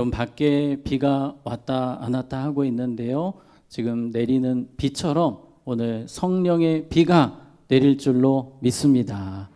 그럼 밖에 비가 왔다 안 왔다 하고 있는데요. 지금 내리는 비처럼 오늘 성령의 비가 내릴 줄로 믿습니다.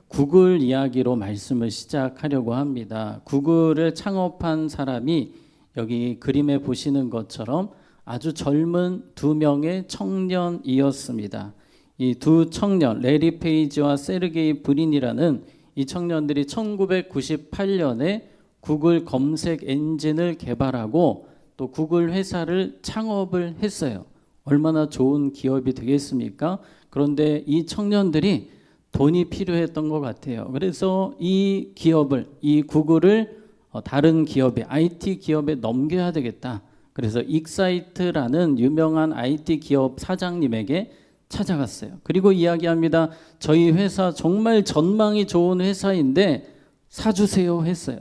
구글 이야기로 말씀을 시작하려고 합니다. 구글을 창업한 사람이 여기 그림에 보시는 것처럼 아주 젊은 두 명의 청년이었습니다. 이 두 청년, 레리 페이지와 세르게이 브린이라는 이 청년들이 1998년에 구글 검색 엔진을 개발하고 또 구글 회사를 창업을 했어요. 얼마나 좋은 기업이 되겠습니까? 그런데 이 청년들이 돈이 필요했던 것 같아요. 그래서 이 기업을, 이 구글을 다른 기업에, IT 기업에 넘겨야 되겠다. 그래서 익사이트라는 유명한 IT 기업 사장님에게 찾아갔어요. 그리고 이야기합니다. 저희 회사 정말 전망이 좋은 회사인데 사주세요 했어요.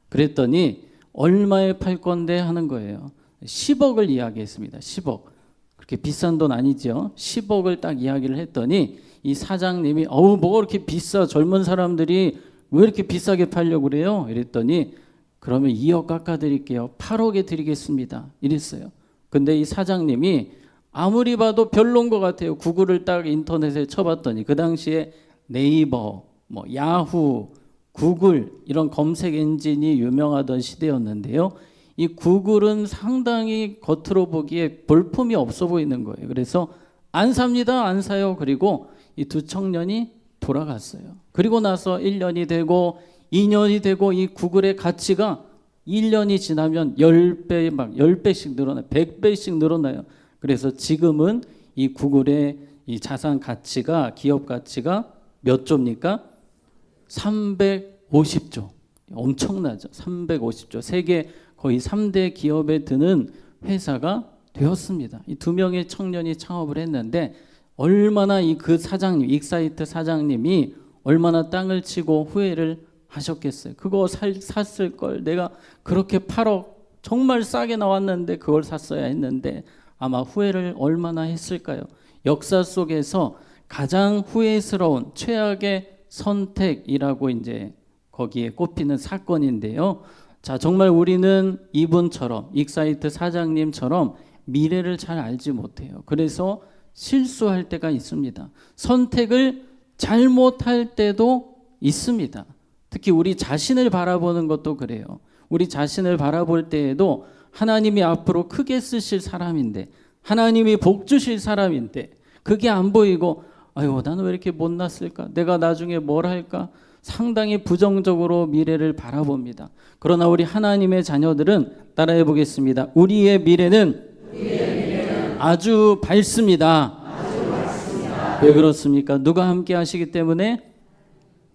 그랬더니 얼마에 팔 건데 하는 거예요. 10억을 이야기했습니다. 10억. 그렇게 비싼 돈 아니죠. 10억을 딱 이야기를 했더니 이 사장님이 뭐가 그렇게 비싸, 젊은 사람들이 왜 이렇게 비싸게 팔려고 그래요? 이랬더니 그러면 2억 깎아드릴게요. 8억에 드리겠습니다. 이랬어요. 근데 이 사장님이 아무리 봐도 별로인 것 같아요. 구글을 딱 인터넷에 쳐봤더니 그 당시에 네이버, 야후, 구글 이런 검색 엔진이 유명하던 시대였는데요. 이 구글은 상당히 겉으로 보기에 볼품이 없어 보이는 거예요. 그래서 안 삽니다. 안 사요. 그리고 이 두 청년이 돌아갔어요. 그리고 나서 1년이 되고 2년이 되고 이 구글의 가치가 1년이 지나면 10배, 막 10배씩 늘어나요. 100배씩 늘어나요. 그래서 지금은 이 구글의 이 자산 가치가, 기업 가치가 몇 조입니까? 350조. 엄청나죠. 350조. 세계 거의 3대 기업에 드는 회사가 되었습니다. 이 두 명의 청년이 창업을 했는데 얼마나 그 사장님, 익사이트 사장님이 얼마나 땅을 치고 후회를 하셨겠어요. 그거 샀을 걸, 내가 그렇게 8억 정말 싸게 나왔는데 그걸 샀어야 했는데 아마 후회를 얼마나 했을까요? 역사 속에서 가장 후회스러운 최악의 선택이라고 이제 거기에 꼽히는 사건인데요. 자, 정말 우리는 이분처럼, 익사이트 사장님처럼 미래를 잘 알지 못해요. 그래서 실수할 때가 있습니다. 선택을 잘못할 때도 있습니다. 특히 우리 자신을 바라보는 것도 그래요. 우리 자신을 바라볼 때에도 하나님이 앞으로 크게 쓰실 사람인데, 하나님이 복 주실 사람인데 그게 안 보이고 아유, 나는 왜 이렇게 못났을까? 내가 나중에 뭘 할까? 상당히 부정적으로 미래를 바라봅니다. 그러나 우리 하나님의 자녀들은 따라해 보겠습니다. 우리의 미래는 아주 밝습니다. 왜 그렇습니까? 누가 함께 하시기 때문에?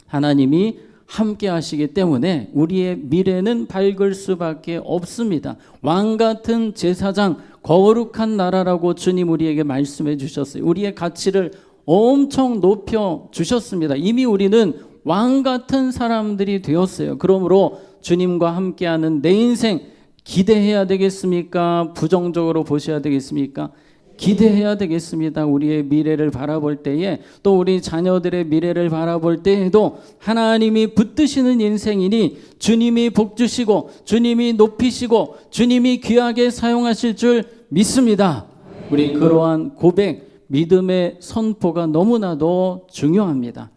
하나님이 함께 하시기 때문에 우리의 미래는 밝을 수밖에 없습니다. 왕 같은 제사장, 거룩한 나라라고 주님 우리에게 말씀해 주셨어요. 우리의 가치를 엄청 높여 주셨습니다. 이미 우리는 왕 같은 사람들이 되었어요. 그러므로 주님과 함께하는 내 인생 기대해야 되겠습니까? 부정적으로 보셔야 되겠습니까? 기대해야 되겠습니다. 우리의 미래를 바라볼 때에, 또 우리 자녀들의 미래를 바라볼 때에도 하나님이 붙드시는 인생이니 주님이 복 주시고 주님이 높이시고 주님이 귀하게 사용하실 줄 믿습니다. 우리 그러한 고백, 믿음의 선포가 너무나도 중요합니다.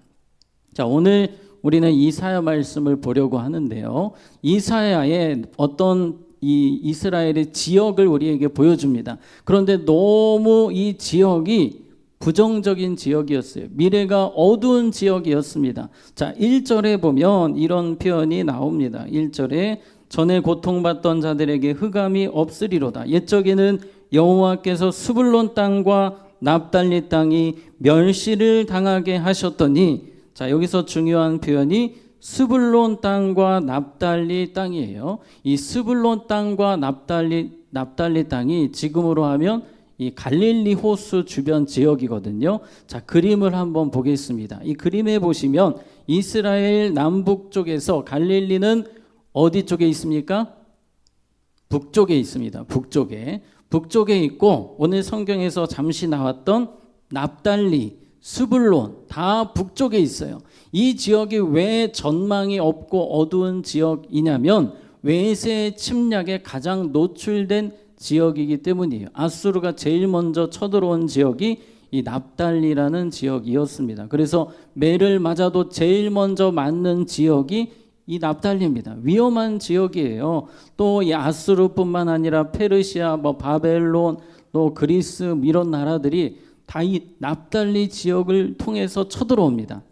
자, 오늘 우리는 이사야 말씀을 보려고 하는데요. 이사야의 어떤 이 이스라엘의 지역을 우리에게 보여줍니다. 그런데 너무 이 지역이 부정적인 지역이었어요. 미래가 어두운 지역이었습니다. 자, 1절에 보면 이런 표현이 나옵니다. 1절에 전에 고통받던 자들에게 흑암이 없으리로다. 옛적에는 여호와께서 스불론 땅과 납달리 땅이 멸시를 당하게 하셨더니, 자, 여기서 중요한 표현이 스불론 땅과 납달리 땅이에요. 이 스불론 땅과 납달리 땅이 지금으로 하면 이 갈릴리 호수 주변 지역이거든요. 자, 그림을 한번 보겠습니다. 이 그림에 보시면 이스라엘 남북 쪽에서 갈릴리는 어디 쪽에 있습니까? 북쪽에 있습니다. 북쪽에 있고, 오늘 성경에서 잠시 나왔던 납달리, 스불론 다 북쪽에 있어요. 이 지역이 왜 전망이 없고 어두운 지역이냐면 외세 침략에 가장 노출된 지역이기 때문이에요. 아수르가 제일 먼저 쳐들어온 지역이 이 납달리라는 지역이었습니다. 그래서 매를 맞아도 제일 먼저 맞는 지역이 이 납달리입니다. 위험한 지역이에요. 또 이 아수르뿐만 아니라 페르시아, 바벨론, 또 그리스 이런 나라들이 다 이 납달리 지역을 통해서 쳐들어옵니다.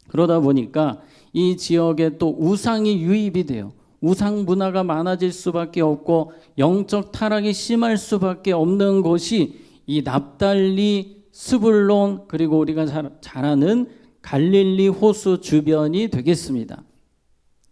그러다 보니까 이 지역에 또 우상이 유입이 돼요. 우상 문화가 많아질 수밖에 없고 영적 타락이 심할 수밖에 없는 곳이 이 납달리, 스불론, 그리고 우리가 잘 아는 갈릴리 호수 주변이 되겠습니다.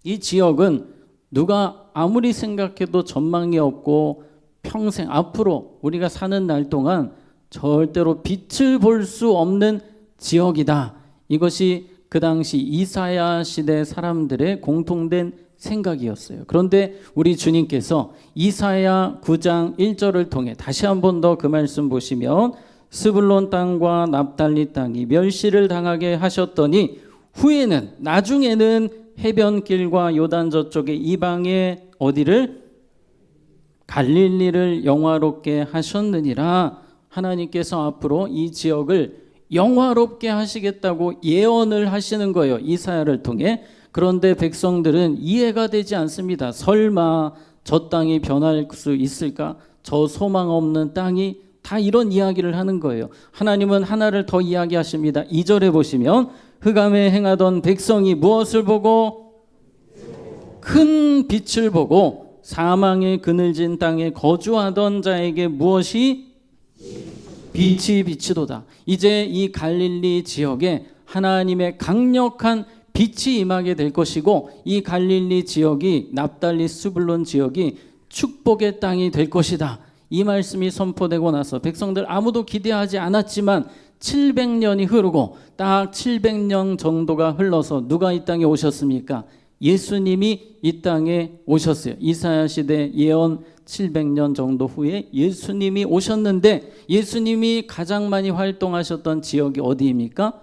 이 지역은 누가 아무리 생각해도 전망이 없고 평생 앞으로 우리가 사는 날 동안 절대로 빛을 볼 수 없는 지역이다. 이것이 그 당시 이사야 시대 사람들의 공통된 생각이었어요. 그런데 우리 주님께서 이사야 9장 1절을 통해 다시 한 번 더 그 말씀 보시면 스불론 땅과 납달리 땅이 멸시를 당하게 하셨더니 후에는 나중에는 해변길과 요단 저쪽의 이방의 어디를 갈릴리를 영화롭게 하셨느니라. 하나님께서 앞으로 이 지역을 영화롭게 하시겠다고 예언을 하시는 거예요. 이사야를 통해. 그런데 백성들은 이해가 되지 않습니다. 설마 저 땅이 변할 수 있을까? 저 소망 없는 땅이, 다 이런 이야기를 하는 거예요. 하나님은 하나를 더 이야기하십니다. 2절에 보시면 흑암에 행하던 백성이 무엇을 보고? 큰 빛을 보고 사망의 그늘진 땅에 거주하던 자에게 무엇이? 빛이 비치도다. 이제 이 갈릴리 지역에 하나님의 강력한 빛이 임하게 될 것이고 이 갈릴리 지역이 납달리 스불론 지역이 축복의 땅이 될 것이다. 이 말씀이 선포되고 나서 백성들 아무도 기대하지 않았지만 700년이 흐르고 딱 700년 정도가 흘러서 누가 이 땅에 오셨습니까? 예수님이 이 땅에 오셨어요. 이사야 시대 예언 700년 정도 후에 예수님이 오셨는데 예수님이 가장 많이 활동하셨던 지역이 어디입니까?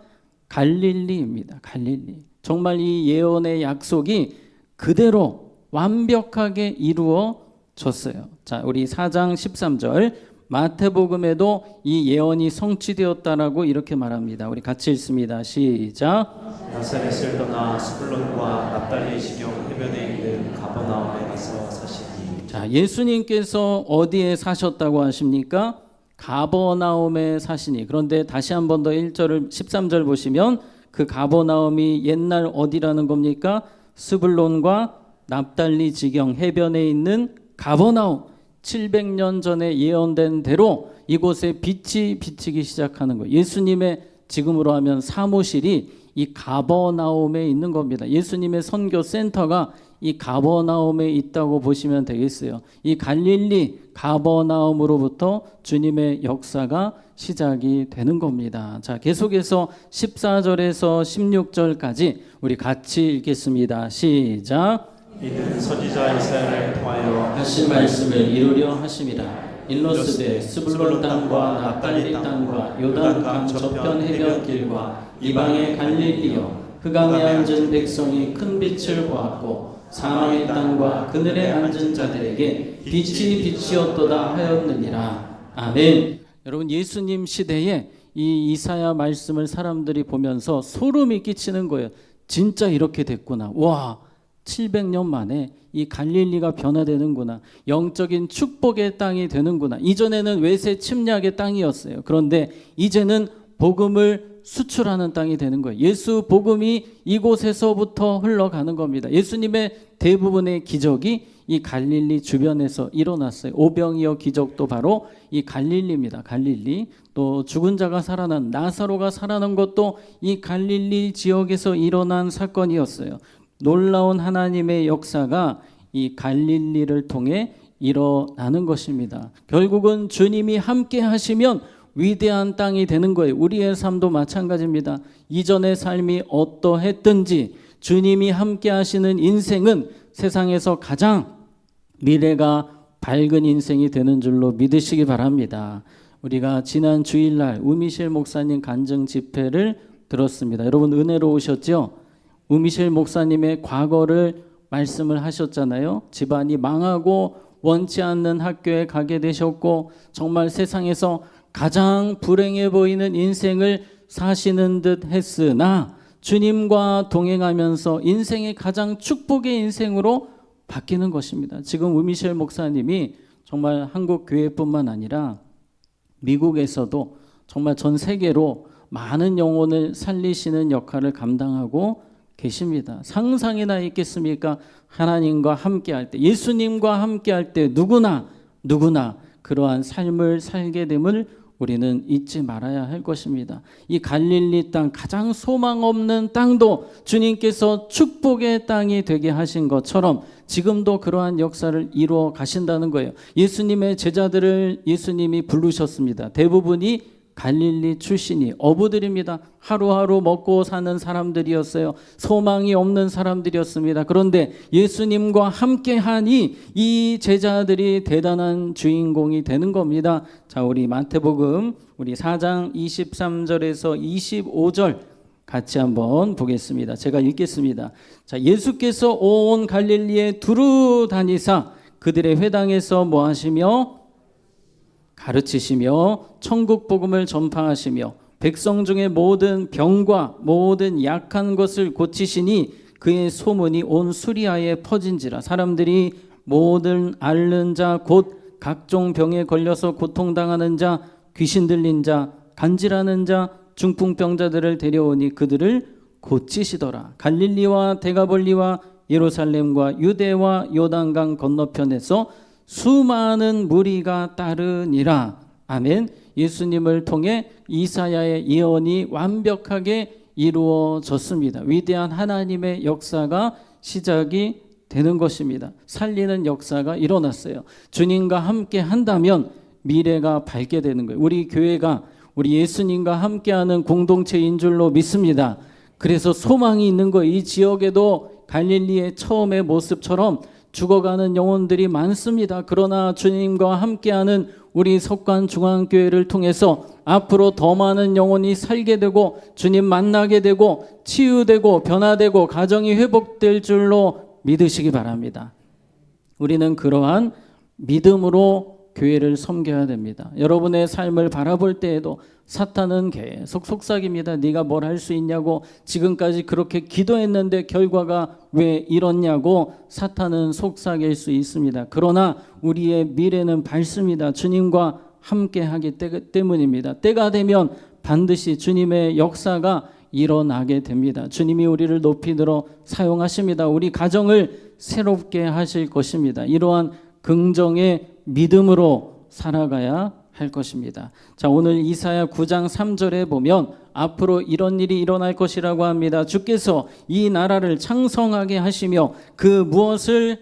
갈릴리입니다. 갈릴리. 정말 이 예언의 약속이 그대로 완벽하게 이루어졌어요. 자, 우리 4장 13절 마태복음에도 이 예언이 성취되었다라고 이렇게 말합니다. 우리 같이 읽습니다. 시작. 나사렛을 떠나 스불론과 납달리 지경 해변에 있는 가버나움에 가서 사시니. 자, 예수님께서 어디에 사셨다고 하십니까? 가버나움에 사시니. 그런데 다시 한 번 더 1절을 13절 보시면 그 가버나움이 옛날 어디라는 겁니까? 스불론과 납달리 지경 해변에 있는 가버나움. 700년 전에 예언된 대로 이곳에 빛이 비치기 시작하는 거예요. 예수님의 지금으로 하면 사무실이 이 가버나움에 있는 겁니다. 예수님의 선교 센터가 이 가버나움에 있다고 보시면 되겠어요. 이 갈릴리 가버나움으로부터 주님의 역사가 시작이 되는 겁니다. 자, 계속해서 14절에서 16절까지 우리 같이 읽겠습니다. 시작. 이는 선지자 이사야를 통하여 하신 말씀을 이루려 하심이라. 일러스되 스불론 땅과 납달리 땅과 요단강 저편 해변길과 이방의 갈릴리여 흑암에 앉은 백성이 큰 빛을 보았고 사망의 땅과 그늘에 앉은 자들에게 빛이 빛이었도다 하였느니라. 아멘. 여러분, 예수님 시대에 이 이사야 말씀을 사람들이 보면서 소름이 끼치는 거예요. 진짜 이렇게 됐구나. 와, 700년 만에 이 갈릴리가 변화되는구나. 영적인 축복의 땅이 되는구나. 이전에는 외세 침략의 땅이었어요. 그런데 이제는 복음을 수출하는 땅이 되는 거예요. 예수 복음이 이곳에서부터 흘러가는 겁니다. 예수님의 대부분의 기적이 이 갈릴리 주변에서 일어났어요. 오병이어 기적도 바로 이 갈릴리입니다. 갈릴리. 또 죽은 자가 살아난 나사로가 살아난 것도 이 갈릴리 지역에서 일어난 사건이었어요. 놀라운 하나님의 역사가 이 갈릴리를 통해 일어나는 것입니다. 결국은 주님이 함께 하시면 위대한 땅이 되는 거예요. 우리의 삶도 마찬가지입니다. 이전의 삶이 어떠했든지 주님이 함께 하시는 인생은 세상에서 가장 미래가 밝은 인생이 되는 줄로 믿으시기 바랍니다. 우리가 지난 주일날 우미실 목사님 간증 집회를 들었습니다. 여러분 은혜로우셨죠? 우미실 목사님의 과거를 말씀을 하셨잖아요. 집안이 망하고 원치 않는 학교에 가게 되셨고 정말 세상에서 가장 불행해 보이는 인생을 사시는 듯 했으나 주님과 동행하면서 인생의 가장 축복의 인생으로 바뀌는 것입니다. 지금 우미셸 목사님이 정말 한국 교회뿐만 아니라 미국에서도 정말 전 세계로 많은 영혼을 살리시는 역할을 감당하고 계십니다. 상상이나 있겠습니까? 하나님과 함께할 때, 예수님과 함께할 때 누구나 그러한 삶을 살게 됨을 우리는 잊지 말아야 할 것입니다. 이 갈릴리 땅, 가장 소망 없는 땅도 주님께서 축복의 땅이 되게 하신 것처럼 지금도 그러한 역사를 이루어 가신다는 거예요. 예수님의 제자들을 예수님이 부르셨습니다. 대부분이 갈릴리 출신이 어부들입니다. 하루하루 먹고 사는 사람들이었어요. 소망이 없는 사람들이었습니다. 그런데 예수님과 함께하니 이 제자들이 대단한 주인공이 되는 겁니다. 자, 우리 마태복음 우리 4장 23절에서 25절 같이 한번 보겠습니다. 제가 읽겠습니다. 자, 예수께서 온 갈릴리에 두루 다니사 그들의 회당에서 뭐 하시며 가르치시며 천국 복음을 전파하시며 백성 중에 모든 병과 모든 약한 것을 고치시니 그의 소문이 온 수리아에 퍼진지라. 사람들이 모든 앓는 자 곧 각종 병에 걸려서 고통당하는 자 귀신 들린 자 간질하는 자 중풍병자들을 데려오니 그들을 고치시더라. 갈릴리와 데가볼리와 예루살렘과 유대와 요단강 건너편에서 수많은 무리가 따르니라. 아멘. 예수님을 통해 이사야의 예언이 완벽하게 이루어졌습니다. 위대한 하나님의 역사가 시작이 되는 것입니다. 살리는 역사가 일어났어요. 주님과 함께 한다면 미래가 밝게 되는 거예요. 우리 교회가 우리 예수님과 함께하는 공동체인 줄로 믿습니다. 그래서 소망이 있는 거예요. 이 지역에도 갈릴리의 처음의 모습처럼 죽어가는 영혼들이 많습니다. 그러나 주님과 함께하는 우리 석관중앙교회를 통해서 앞으로 더 많은 영혼이 살게 되고 주님 만나게 되고 치유되고 변화되고 가정이 회복될 줄로 믿으시기 바랍니다. 우리는 그러한 믿음으로 교회를 섬겨야 됩니다. 여러분의 삶을 바라볼 때에도 사탄은 계속 속삭입니다. 네가 뭘 할 수 있냐고, 지금까지 그렇게 기도했는데 결과가 왜 이렇냐고 사탄은 속삭일 수 있습니다. 그러나 우리의 미래는 밝습니다. 주님과 함께하기 때문입니다. 때가 되면 반드시 주님의 역사가 일어나게 됩니다. 주님이 우리를 높이 들어 사용하십니다. 우리 가정을 새롭게 하실 것입니다. 이러한 긍정의 믿음으로 살아가야 할 것입니다. 자, 오늘 이사야 9장 3절에 보면 앞으로 이런 일이 일어날 것이라고 합니다. 주께서 이 나라를 창성하게 하시며 그 무엇을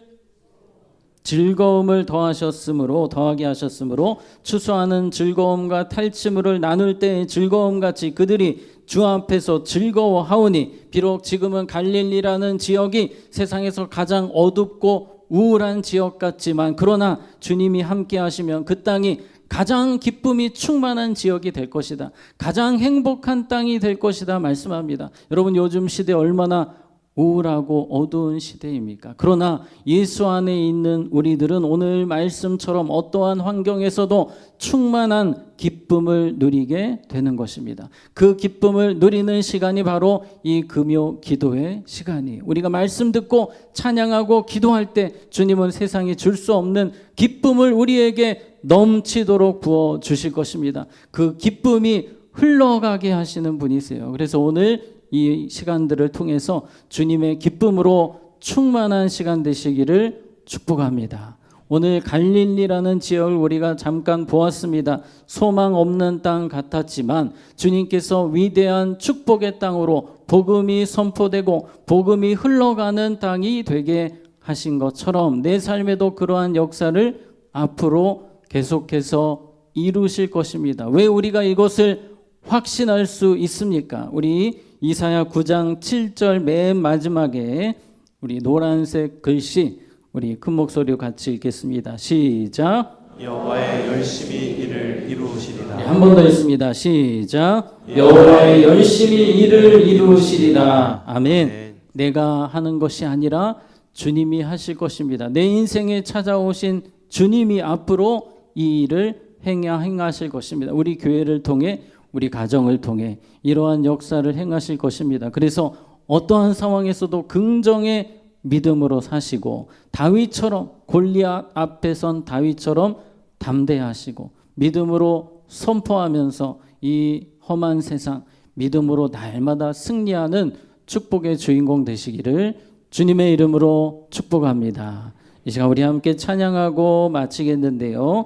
즐거움을 더하게 하셨으므로 추수하는 즐거움과 탈취물을 나눌 때의 즐거움같이 그들이 주 앞에서 즐거워하오니. 비록 지금은 갈릴리라는 지역이 세상에서 가장 어둡고 우울한 지역 같지만 그러나 주님이 함께 하시면 그 땅이 가장 기쁨이 충만한 지역이 될 것이다. 가장 행복한 땅이 될 것이다 말씀합니다. 여러분, 요즘 시대 얼마나 우울하고 어두운 시대입니까? 그러나 예수 안에 있는 우리들은 오늘 말씀처럼 어떠한 환경에서도 충만한 기쁨을 누리게 되는 것입니다. 그 기쁨을 누리는 시간이 바로 이 금요 기도의 시간이에요. 우리가 말씀 듣고 찬양하고 기도할 때 주님은 세상이 줄 수 없는 기쁨을 우리에게 넘치도록 부어 주실 것입니다. 그 기쁨이 흘러가게 하시는 분이세요. 그래서 오늘 이 시간들을 통해서 주님의 기쁨으로 충만한 시간 되시기를 축복합니다. 오늘 갈릴리라는 지역을 우리가 잠깐 보았습니다. 소망 없는 땅 같았지만 주님께서 위대한 축복의 땅으로 복음이 선포되고 복음이 흘러가는 땅이 되게 하신 것처럼 내 삶에도 그러한 역사를 앞으로 계속해서 이루실 것입니다. 왜 우리가 이것을 확신할 수 있습니까? 우리 이사야 9장 7절 맨 마지막에 우리 노란색 글씨 우리 큰 목소리로 같이 읽겠습니다. 시작. 여호와의 열심히 일을 이루시리라. 네, 한 번 더 읽습니다. 시작. 여호와의 열심히 일을 이루시리라. 아멘. 내가 하는 것이 아니라 주님이 하실 것입니다. 내 인생에 찾아오신 주님이 앞으로 이 일을 행하실 것입니다. 우리 교회를 통해, 우리 가정을 통해 이러한 역사를 행하실 것입니다. 그래서 어떠한 상황에서도 긍정의 믿음으로 사시고, 다윗처럼, 골리앗 앞에 선 다윗처럼 담대하시고 믿음으로 선포하면서 이 험한 세상 믿음으로 날마다 승리하는 축복의 주인공 되시기를 주님의 이름으로 축복합니다. 이 시간 우리 함께 찬양하고 마치겠는데요.